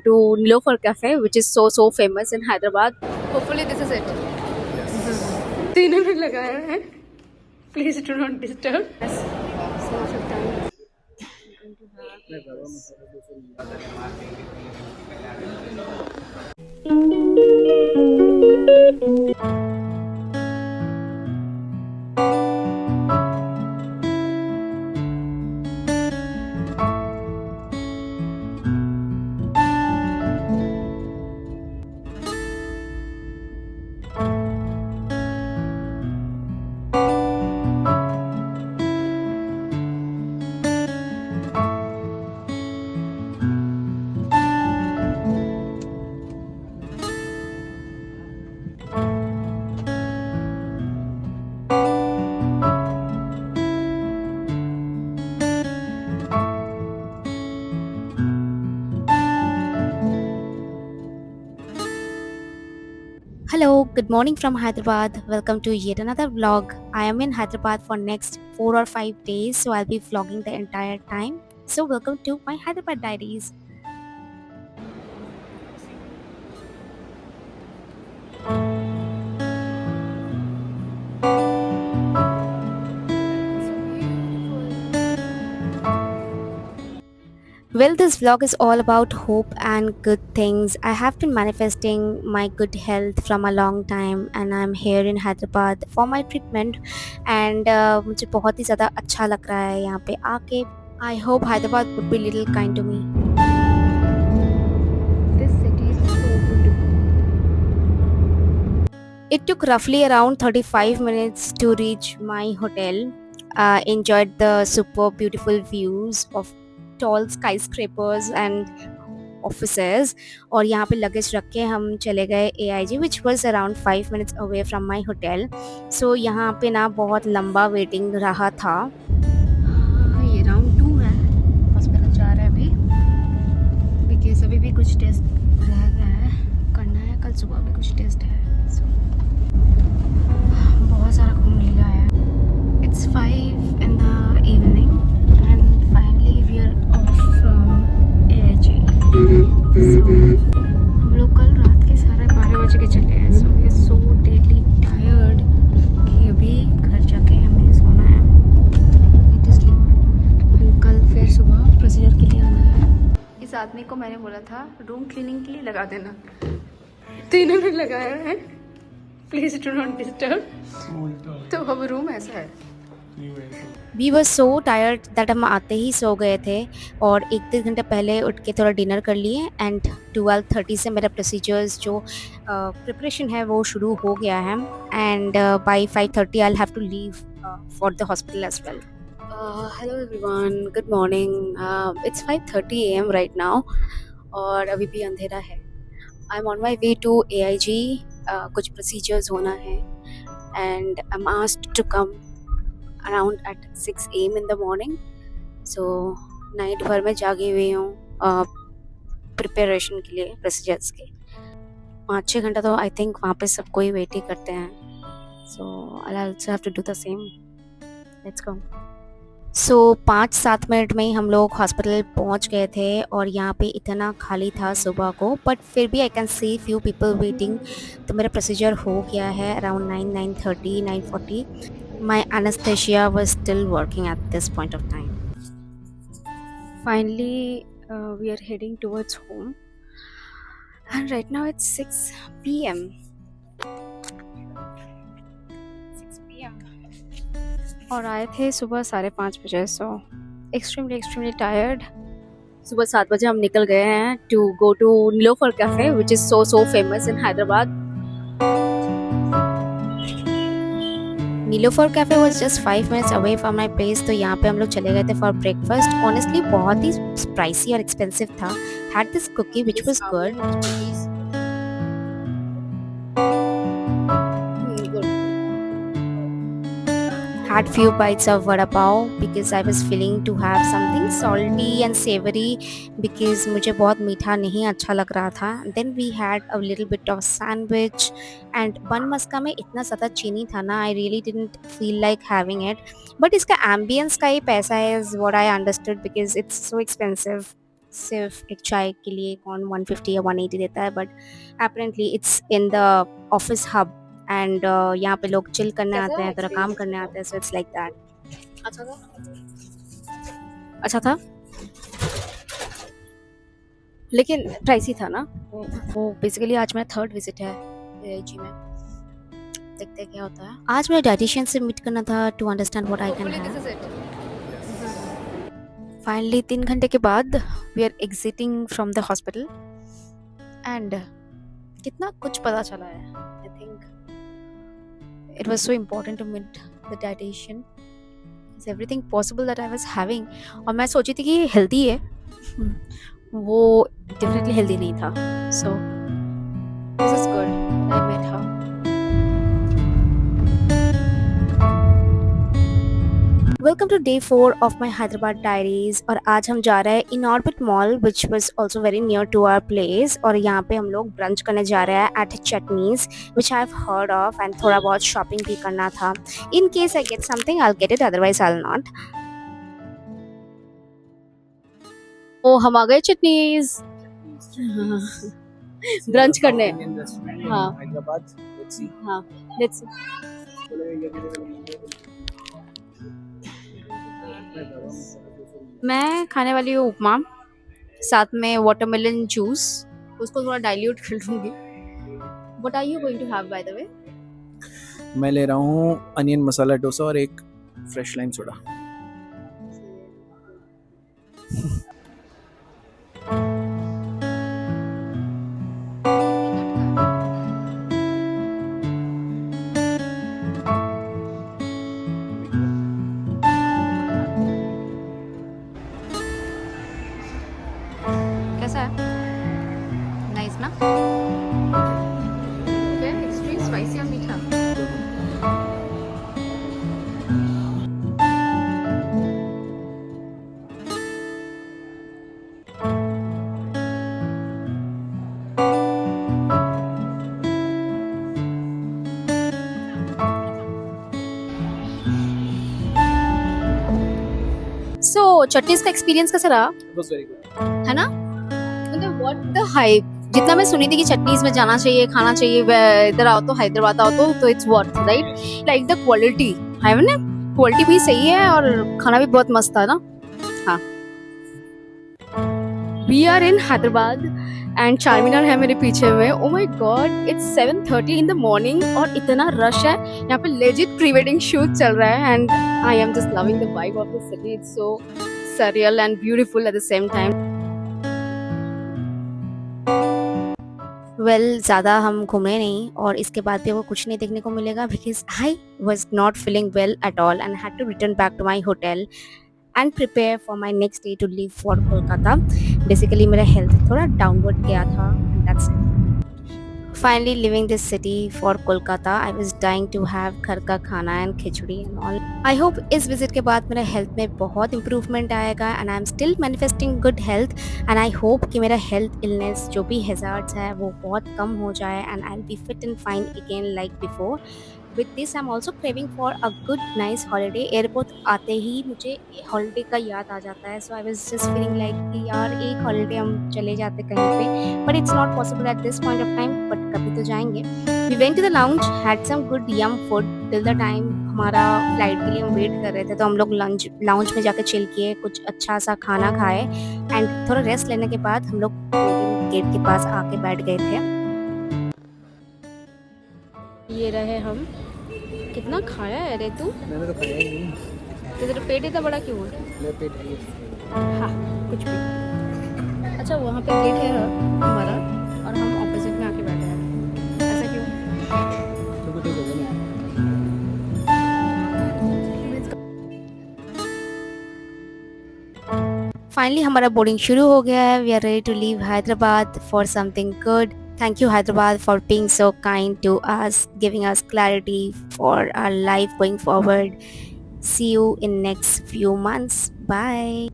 to Nilofer Cafe, which is so famous in Hyderabad. Hopefully this is it. तीनों ने लगाया है. Please do not disturb. Yes. So much of time. Hello, good morning from Hyderabad. Welcome to yet another vlog. I am in Hyderabad for next 4 or 5 days, so I'll be vlogging the entire time. So welcome to my Hyderabad diaries. Well, this vlog is all about hope and good things. I have been manifesting my good health from a long time and I'm here in Hyderabad for my treatment and मुझे बहुत ही ज़्यादा अच्छा लग रहा है यहाँ पे आके. I hope Hyderabad would be little kind to me. This city is so beautiful. It took roughly around 35 minutes to reach my hotel. Enjoyed the super beautiful views of tall skyscrapers and offices. और यहाँ पे luggage रख के हम चले गए AIG which was around 5 minutes away from my hotel. So यहाँ पे ना बहुत लंबा वेटिंग रहा था. ये राउंड 2 है, हॉस्पिटल जा रहा है अभी बिकॉज अभी भी कुछ टेस्ट रह गया है करना है. कल सुबह भी कुछ टेस्ट है. So, बहुत सारा घूम लिया है. It's 5 in the evening and finally we are off from AIG. So हम लोग कल रात के 12:30 बजे के चले हैं. So we are so deadly tired कि अभी घर जाके हमें सोना है. Need to sleep. और कल फिर सुबह प्रोसीजर के लिए आना है. इस आदमी को मैंने बोला था रूम क्लीनिंग के लिए लगा देना, तीनों ने लगाया है. Please do not disturb. तो अब रूम ऐसा है. We were so tired that हम आते ही सो गए थे और 1-1.5 घंटे पहले उठ के थोड़ा डिनर कर लिए एंड 12:30 से मेरा प्रोसीजर्स जो प्रिपरेशन है वो शुरू हो गया है and by 5:30 I have to leave for the hospital as well. Hello everyone, good morning. It's 5:30 AM right now और अभी भी अंधेरा है. I am on my way to AIG. कुछ प्रोसीजर्स होना है and I am asked to come around at 6 AM in the morning. So night भर में जागी हुई हूँ प्रिपरेशन के लिए प्रोसीजर्स के. 5-6 घंटा तो आई थिंक वहाँ पे सबको ही वेट ही करते हैं. So I also have to do the same. Let's go. So 5-7 minute में ही हम लोग हॉस्पिटल पहुँच गए थे और यहाँ पे इतना खाली था सुबह को, बट फिर भी I can see few people waiting. तो मेरा प्रोसीजर हो गया है around 9:30, 9:40. My anesthesia was still working at this point of time. Finally, we are heading towards home. And right now it's 6 PM. 6 PM. और आए थे सुबह 5:30 बजे. So extremely tired. सुबह 7 बजे हम निकल गए हैं to go to Nilofer Cafe, which is so famous in Hyderabad. Niloufer cafe was just 5 minutes away from my place. तो यहाँ पे हम लोग चले गए थे फॉर ब्रेकफास्ट. ऑनेस्टली बहुत ही स्पाइसी और एक्सपेंसिव था. Had this cookie which was good. Had few bites of vada pav because I was feeling to have something salty and savory because मुझे बहुत मीठा नहीं अच्छा लग रहा था. Then we had a little bit of sandwich and bun मस्का में इतना ज़्यादा चीनी था ना, I really didn't feel like having it. But इसका ambience का ही पैसा है is what I understood because it's so expensive. सिर्फ एक चाय के लिए कौन 150 या 180 देता है, but apparently it's in the office hub and यहाँ पे लोग चिल करने आते हैं, थोड़ा काम करने आते हैं, सो इट्स लाइक दैट। अच्छा था, अच्छा था, लेकिन प्राइसी था ना। वो बेसिकली आज मेरा थर्ड विजिट है जी में, देखते हैं क्या होता है। आज मेरे डाइटिशियन से मीट करना था to understand what I can have. Finally 3 घंटे के बाद we are exiting from the hospital and कितना कुछ पता चला है। I think it was so important to meet the dietitian, is everything possible that I was having. और मैं सोची थी कि ये हेल्दी है, वो डेफिनेटली हेल्दी नहीं था। So this is good I met her. Welcome to day 4 of my Hyderabad diaries. और आज हम जा रहे हैं Inorbit mall which was also very near to our place. और यहाँ पे हम लोग ब्रंच करने जा रहे हैं at chutneys which I have heard of, and थोड़ा बहुत शॉपिंग भी करना था। In case I get something I will get it, otherwise I will not. ओ हम आ गए चटनीज ब्रंच करने। हाँ हैदराबाद, लेट्स सी। हाँ लेट्स। मैं खाने वाली हूँ उपमा, साथ में वाटरमेलन जूस, उसको थोड़ा डाइल्यूट कर लूँगी। What are you going to have by the way? मैं ले रहा हूँ अनियन मसाला डोसा और एक फ्रेश लाइम सोडा। कैसा है? नाइस ना? एक्सट्रीम स्पाइसी और मीठा। सो चटनीज का एक्सपीरियंस कैसा रहा? It was very good. है ना? मतलब व्हाट द हाइप, जितना मैं सुनी थी कि चटनीज में जाना चाहिए, खाना चाहिए, इधर आओ तो हैदराबाद आओ तो it's worth right. Like the quality है ना, क्वालिटी भी सही है और खाना भी बहुत मस्त था ना। हाँ, we are in Hyderabad and Charminar है मेरे पीछे में। Oh my god, it's 7:30 in the morning और इतना रश है यहाँ पे। लेजिट प्री वेडिंग शूट चल रहा है and I am just loving the vibe of the city. It's so surreal and beautiful at the same time. Well, ज़्यादा हम घूमे नहीं और इसके बाद भी वो कुछ नहीं देखने को मिलेगा because I was not feeling well at all and had to return back to my hotel and prepare for my next day to leave for Kolkata. Basically मेरा health थोड़ा downward गया था and that's it. Finally leaving this city for Kolkata, I was dying to have घर का खाना and khichdi and all. I hope इस visit के बाद मेरा health में बहुत improvement आएगा and I am still manifesting good health and I hope कि मेरा health illness जो भी hazards है वो बहुत कम हो जाए and I'll be fit and fine again like before. With this I'm also craving for a good nice holiday. Airport आते ही मुझे हॉलीडे का याद आ जाता है, so I was just feeling like कि यार एक हॉलीडे हम चले जाते कहीं पे, but it's not possible at this point of time, but कभी तो जाएंगे। We went to the lounge, had some good yum food till the time हमारा फ्लाइट के लिए हम वेट कर रहे थे, तो हम लोग लाउंज में जाकर चिल किए, कुछ अच्छा सा खाना खाए एंड थोड़ा रेस्ट लेने के बाद हम लोग गेट के पास आके बैठ गए थे। ये रहे हम। कितना खाया है रे तू? मैंने तो खाया ही नहीं। तो तेरा पेट इतना बड़ा क्यों है? मेरा पेट है। हाँ कुछ भी। अच्छा वहाँ पे गेट है हमारा और हम ऑपोजिट में आके बैठे हैं, ऐसा क्यों? तो कोई जगह नहीं। फाइनली हमारा बोर्डिंग शुरू हो गया है। We are ready to leave Hyderabad for something good. Thank you Hyderabad for being so kind to us, giving us clarity for our life going forward. See you in next few months. Bye.